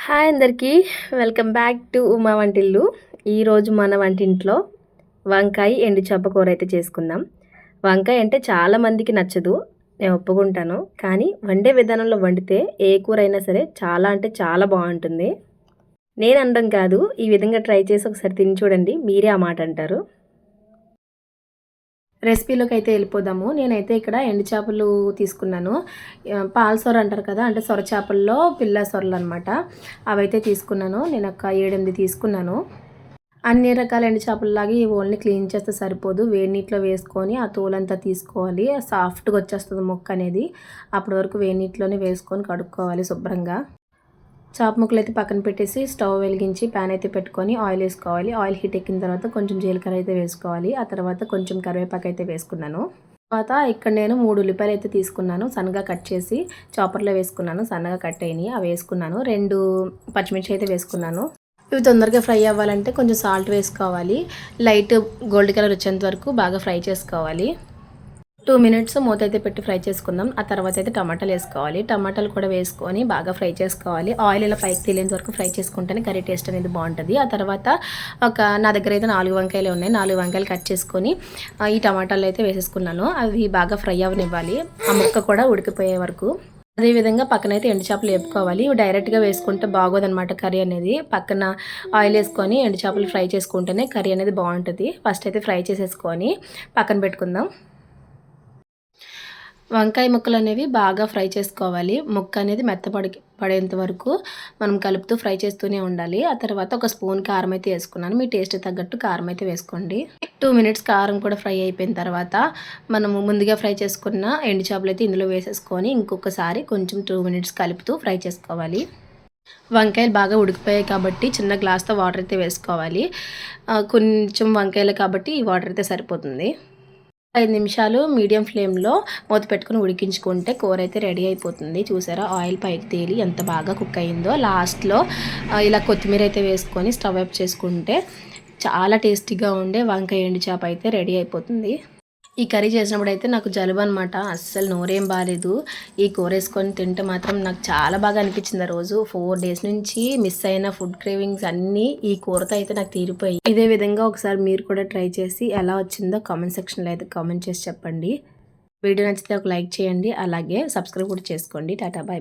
Hi అందరికీ, welcome back to Uma వంటిల్లు. ఈరోజు మన వంటింట్లో వంకాయ ఎండు చేప కూర అయితే చేసుకుందాం. వంకాయ అంటే చాలామందికి నచ్చదు, నేను ఒప్పుకుంటాను. కానీ వండే విధానంలో వండితే ఏ కూర అయినా సరే చాలా అంటే చాలా బాగుంటుంది. నేను అనడం కాదు, ఈ విధంగా ట్రై చేసి ఒకసారి తిని చూడండి, మీరే ఆ మాట అంటారు. రెసిపీలోకి అయితే వెళ్ళిపోదాము. నేనైతే ఇక్కడ ఎండు చేపలు తీసుకున్నాను. పాల సొర అంటారు కదా, అంటే సొర చేపల్లో పిల్ల సొరలు అనమాట. అవైతే తీసుకున్నాను. నేను ఒక 7-8 తీసుకున్నాను. అన్ని రకాల ఎండు చేపలలాగా ఇవి ఓన్లీ క్లీన్ చేస్తే సరిపోదు. వేడి నీటిలో వేసుకొని ఆ తోలంతా తీసుకోవాలి. సాఫ్ట్గా వచ్చేస్తుంది ముక్క అనేది. అప్పటి వరకు వేడి నీటిలోనే వేసుకొని కడుక్కోవాలి శుభ్రంగా. చాప ముక్కలు అయితే పక్కన పెట్టేసి స్టవ్ వెలిగించి ప్యాన్ అయితే పెట్టుకొని ఆయిల్ వేసుకోవాలి. ఆయిల్ హీట్ ఎక్కిన తర్వాత కొంచెం జీలకర్ర అయితే వేసుకోవాలి. ఆ తర్వాత కొంచెం కరివేపాకు అయితే వేసుకున్నాను. తర్వాత ఇక్కడ నేను 3 ఉల్లిపాయలు అయితే తీసుకున్నాను. సన్నగా కట్ చేసి చాపర్లో వేసుకున్నాను. సన్నగా కట్ అయినాయి, అవి వేసుకున్నాను. 2 పచ్చిమిర్చి అయితే వేసుకున్నాను. ఇవి తొందరగా ఫ్రై అవ్వాలంటే కొంచెం సాల్ట్ వేసుకోవాలి. లైట్ గోల్డ్ కలర్ వచ్చేంత వరకు బాగా ఫ్రై చేసుకోవాలి. 2 మినిట్స్ మూత అయితే పెట్టి ఫ్రై చేసుకుందాం. ఆ తర్వాత అయితే టమాటాలు వేసుకోవాలి. టమాటాలు కూడా వేసుకొని బాగా ఫ్రై చేసుకోవాలి. ఆయిల్ ఇలా పైకి తేలేంత వరకు ఫ్రై చేసుకుంటేనే కర్రీ టేస్ట్ అనేది బాగుంటుంది. ఆ తర్వాత నా దగ్గర అయితే 4 వంకాయలు ఉన్నాయి. 4 వంకాయలు కట్ చేసుకొని ఈ టమాటాలు అయితే వేసేసుకున్నాను. అవి బాగా ఫ్రై అవ్వనివ్వాలి, ఆ ముక్క కూడా ఉడికిపోయే వరకు. అదేవిధంగా పక్కనైతే ఎండు చేపలు వేపుకోవాలి. ఇవి డైరెక్ట్గా వేసుకుంటే బాగోదన్నమాట కర్రీ అనేది. పక్కన ఆయిల్ వేసుకొని ఎండు చేపలు ఫ్రై చేసుకుంటేనే కర్రీ అనేది బాగుంటుంది. ఫస్ట్ అయితే ఫ్రై చేసేసుకొని పక్కన పెట్టుకుందాం. వంకాయ ముక్కలు అనేవి బాగా ఫ్రై చేసుకోవాలి. ముక్క అనేది పడేంత వరకు మనం కలుపుతూ ఫ్రై చేస్తూనే ఉండాలి. ఆ తర్వాత ఒక స్పూన్ కారం అయితే వేసుకున్నాను. మీ టేస్ట్ తగ్గట్టు కారం అయితే వేసుకోండి. 2 మినిట్స్ కారం కూడా ఫ్రై అయిపోయిన తర్వాత మనము ముందుగా ఫ్రై చేసుకున్న ఎండు చేపలు అయితే ఇందులో వేసేసుకొని ఇంకొకసారి కొంచెం 2 మినిట్స్ కలుపుతూ ఫ్రై చేసుకోవాలి. వంకాయలు బాగా ఉడికిపోయాయి కాబట్టి చిన్న గ్లాస్తో వాటర్ అయితే వేసుకోవాలి. కొంచెం వంకాయలు కాబట్టి ఈ వాటర్ అయితే సరిపోతుంది. 5 నిమిషాలు మీడియం ఫ్లేమ్లో మూత పెట్టుకుని ఉడికించుకుంటే కూర అయితే రెడీ అయిపోతుంది. చూసారా, ఆయిల్ పైకి తేలి ఎంత బాగా కుక్ అయిందో. లాస్ట్లో ఇలా కొత్తిమీర అయితే వేసుకొని స్టవ్ ఆఫ్ చేసుకుంటే చాలా టేస్టీగా ఉండే వంకాయ ఎండు చేప అయితే రెడీ అయిపోతుంది. ఈ కర్రీ చేసినప్పుడు అయితే నాకు జలుబు అనమాట, అస్సలు నోరేం బాగాలేదు. ఈ కూర వేసుకొని తింటే మాత్రం నాకు చాలా బాగా అనిపించింది. ఆ రోజు 4 డేస్ నుంచి మిస్ అయిన ఫుడ్ క్రేవింగ్స్ అన్నీ ఈ కూరతో అయితే నాకు తీరిపోయి. ఇదే విధంగా ఒకసారి మీరు కూడా ట్రై చేసి ఎలా వచ్చిందో కామెంట్ సెక్షన్లో అయితే కామెంట్ చేసి చెప్పండి. వీడియో నచ్చితే ఒక లైక్ చేయండి, అలాగే సబ్స్క్రైబ్ కూడా చేసుకోండి. టాటా, బాయ్.